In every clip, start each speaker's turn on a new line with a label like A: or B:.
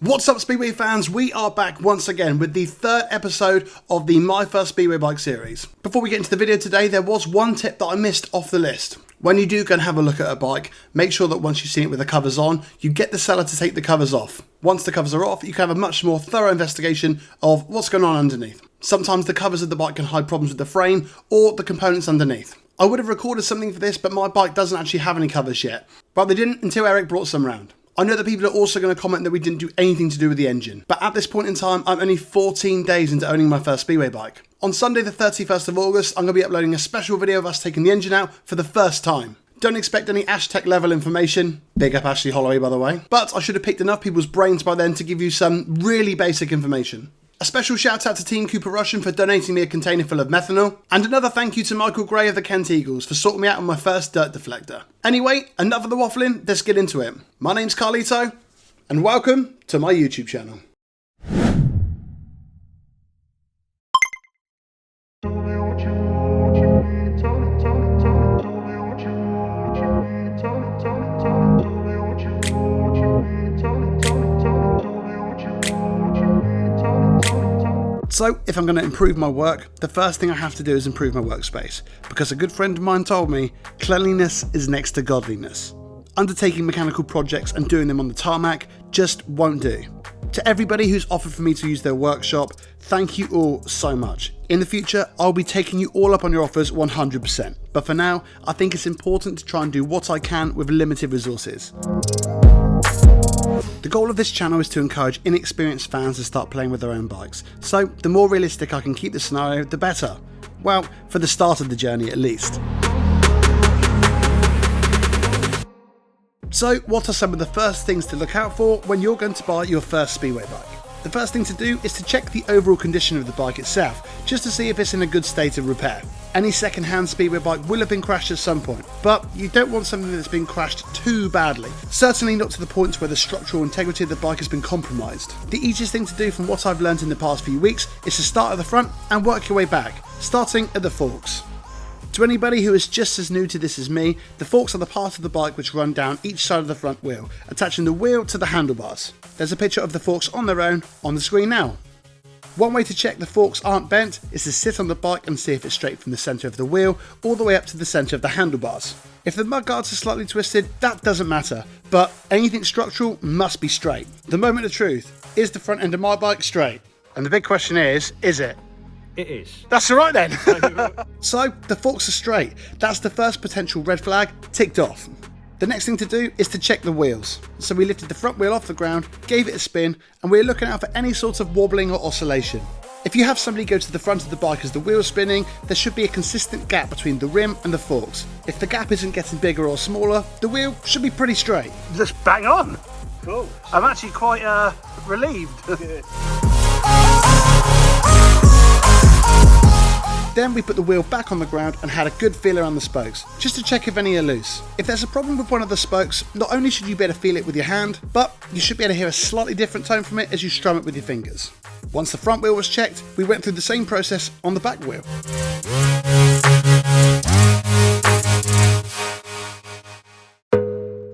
A: What's up, Speedway fans? We are back once again with the third episode of the My First Speedway Bike series. Before we get into the video today, there was one tip that I missed off the list. When you do go and have a look at a bike, make sure that once you've seen it with the covers on, you get the seller to take the covers off. Once the covers are off, you can have a much more thorough investigation of what's going on underneath. Sometimes the covers of the bike can hide problems with the frame or the components underneath. I would have recorded something for this, but my bike doesn't actually have any covers yet. But they didn't until Eric brought some round. I know that people are also going to comment that we didn't do anything to do with the engine, but at this point in time, I'm only 14 days into owning my first Speedway bike. On Sunday the 31st of August, I'm going to be uploading a special video of us taking the engine out for the first time. Don't expect any Ashtec level information, big up Ashley Holloway by the way, but I should have picked enough people's brains by then to give you some really basic information. A special shout out to Team Cooper Russian for donating me a container full of methanol, and another thank you to Michael Gray of the Kent Eagles for sorting me out on my first dirt deflector. Anyway, enough of the waffling, let's get into it. My name's Carlito, and welcome to my YouTube channel. So, if I'm going to improve my work, the first thing I have to do is improve my workspace, because a good friend of mine told me, cleanliness is next to godliness. Undertaking mechanical projects and doing them on the tarmac just won't do. To everybody who's offered for me to use their workshop, thank you all so much. In the future, I'll be taking you all up on your offers 100%, but for now, I think it's important to try and do what I can with limited resources. The goal of this channel is to encourage inexperienced fans to start playing with their own bikes, so the more realistic I can keep the scenario, the better. Well, for the start of the journey at least. So, what are some of the first things to look out for when you're going to buy your first Speedway bike? The first thing to do is to check the overall condition of the bike itself, just to see if it's in a good state of repair. Any second-hand Speedway bike will have been crashed at some point, but you don't want something that's been crashed too badly. Certainly not to the point where the structural integrity of the bike has been compromised. The easiest thing to do from what I've learned in the past few weeks is to start at the front and work your way back, starting at the forks. To anybody who is just as new to this as me, the forks are the part of the bike which run down each side of the front wheel, attaching the wheel to the handlebars. There's a picture of the forks on their own on the screen now. One way to check the forks aren't bent is to sit on the bike and see if it's straight from the centre of the wheel all the way up to the centre of the handlebars. If the mudguards are slightly twisted, that doesn't matter, but anything structural must be straight. The moment of truth, is the front end of my bike straight? And the big question is it?
B: It is.
A: That's all right then. So, the forks are straight. That's the first potential red flag ticked off. The next thing to do is to check the wheels. So we lifted the front wheel off the ground, gave it a spin, and we're looking out for any sort of wobbling or oscillation. If you have somebody go to the front of the bike as the wheel's spinning, there should be a consistent gap between the rim and the forks. If the gap isn't getting bigger or smaller, the wheel should be pretty straight. Just bang on.
B: Cool.
A: I'm actually quite relieved. Then we put the wheel back on the ground and had a good feel around the spokes, just to check if any are loose. If there's a problem with one of the spokes, not only should you be able to feel it with your hand, but you should be able to hear a slightly different tone from it as you strum it with your fingers. Once the front wheel was checked, we went through the same process on the back wheel.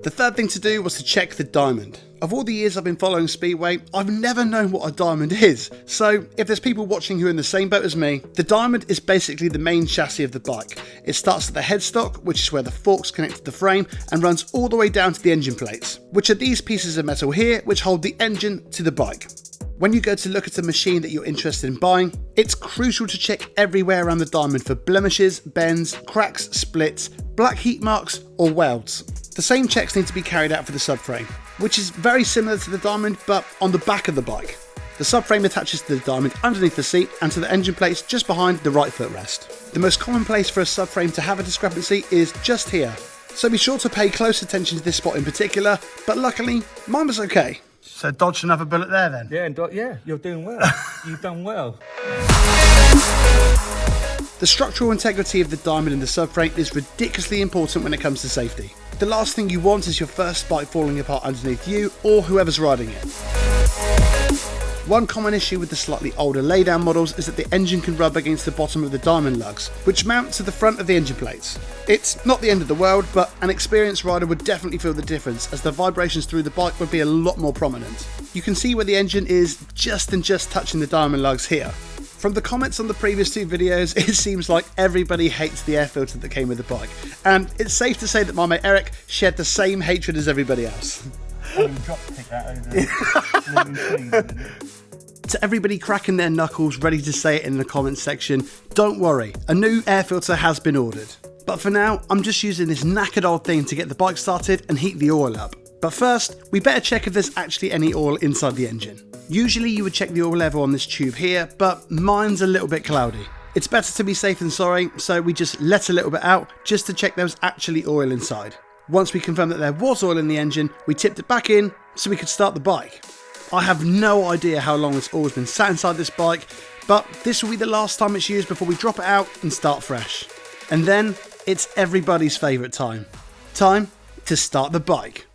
A: The third thing to do was to check the diamond. Of all the years I've been following Speedway, I've never known what a diamond is. So if there's people watching who are in the same boat as me, the diamond is basically the main chassis of the bike. It starts at the headstock, which is where the forks connect to the frame, and runs all the way down to the engine plates, which are these pieces of metal here which hold the engine to the bike. When you go to look at a machine that you're interested in buying, it's crucial to check everywhere around the diamond for blemishes, bends, cracks, splits, black heat marks or welds. The same checks need to be carried out for the subframe, which is very similar to the diamond but on the back of the bike. The subframe attaches to the diamond underneath the seat and to the engine plates just behind the right footrest. The most common place for a subframe to have a discrepancy is just here, so be sure to pay close attention to this spot in particular, but luckily mine was okay. So dodged another bullet there then?
B: Yeah, you're doing well. You've done well.
A: The structural integrity of the diamond in the subframe is ridiculously important when it comes to safety. The last thing you want is your first bike falling apart underneath you or whoever's riding it. One common issue with the slightly older laydown models is that the engine can rub against the bottom of the diamond lugs, which mount to the front of the engine plates. It's not the end of the world, but an experienced rider would definitely feel the difference, as the vibrations through the bike would be a lot more prominent. You can see where the engine is just touching the diamond lugs here. From the comments on the previous two videos, it seems like everybody hates the air filter that came with the bike, and it's safe to say that my mate Eric shared the same hatred as everybody else. To everybody cracking their knuckles ready to say it in the comments section, don't worry, a new air filter has been ordered. But for now, I'm just using this knackered old thing to get the bike started and heat the oil up. But first, we better check if there's actually any oil inside the engine. Usually you would check the oil level on this tube here, but mine's a little bit cloudy. It's better to be safe than sorry, so we just let a little bit out just to check there was actually oil inside. Once we confirmed that there was oil in the engine, we tipped it back in so we could start the bike. I have no idea how long this oil's been sat inside this bike, but this will be the last time it's used before we drop it out and start fresh. And then it's everybody's favourite time. Time to start the bike.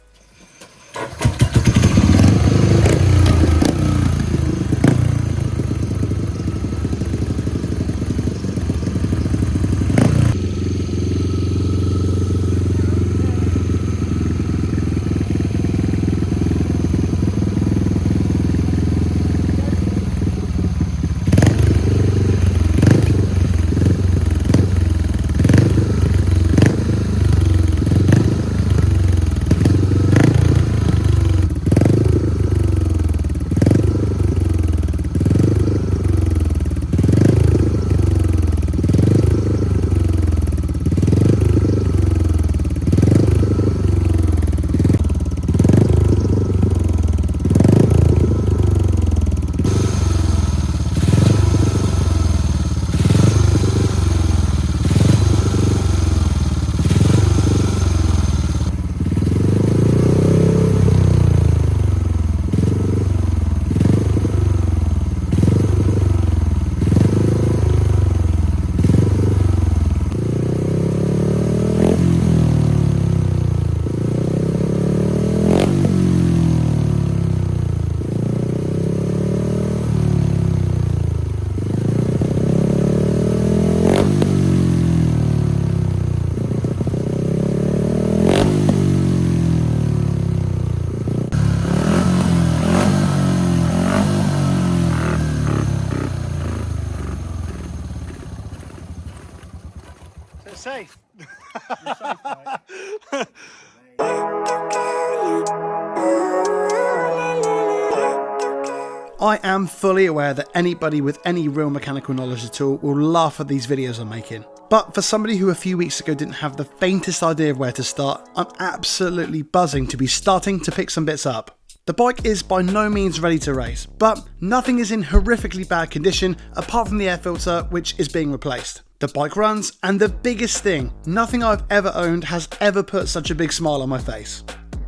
A: Safe.
B: You're safe, mate.
A: I am fully aware that anybody with any real mechanical knowledge at all will laugh at these videos I'm making. But for somebody who a few weeks ago didn't have the faintest idea of where to start, I'm absolutely buzzing to be starting to pick some bits up. The bike is by no means ready to race, but nothing is in horrifically bad condition apart from the air filter, which is being replaced. The bike runs, and the biggest thing, nothing I've ever owned has ever put such a big smile on my face.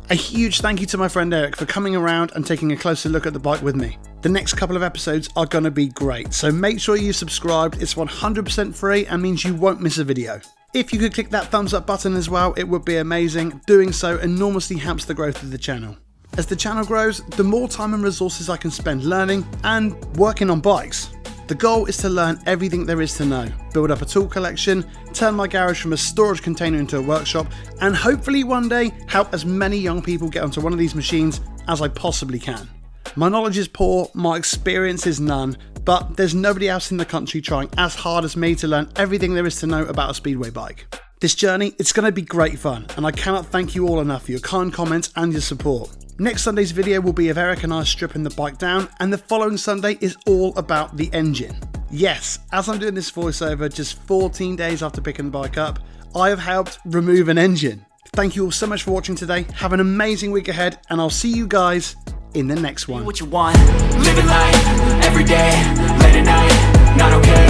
A: A huge thank you to my friend Eric for coming around and taking a closer look at the bike with me. The next couple of episodes are going to be great, so make sure you've subscribed. It's 100% free and means you won't miss a video. If you could click that thumbs up button as well, it would be amazing. Doing so enormously helps the growth of the channel. As the channel grows, the more time and resources I can spend learning and working on bikes. The goal is to learn everything there is to know, build up a tool collection, turn my garage from a storage container into a workshop, and hopefully one day help as many young people get onto one of these machines as I possibly can. My knowledge is poor, my experience is none, but there's nobody else in the country trying as hard as me to learn everything there is to know about a speedway bike. This journey, it's going to be great fun, and I cannot thank you all enough for your kind comments and your support. Next Sunday's video will be of Eric and I stripping the bike down, and the following Sunday is all about the engine. Yes, as I'm doing this voiceover just 14 days after picking the bike up, I have helped remove an engine. Thank you all so much for watching today, have an amazing week ahead, and I'll see you guys in the next one.
C: What you want, living life, every day, late at night, not okay,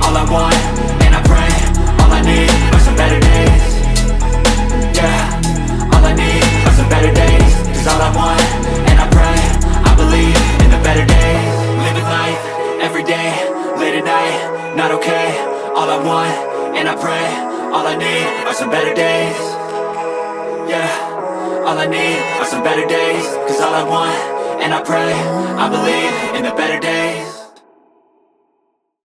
C: all I want, and I pray, all I need are some better days, yeah, all I need are some better days. Cause all I want, and I pray, I believe in the better days. Living life, every day, late at night, not okay. All I want, and I pray, all I need are some better days. Yeah, all I need are some better days. Cause all I want, and I pray, I believe in the better days.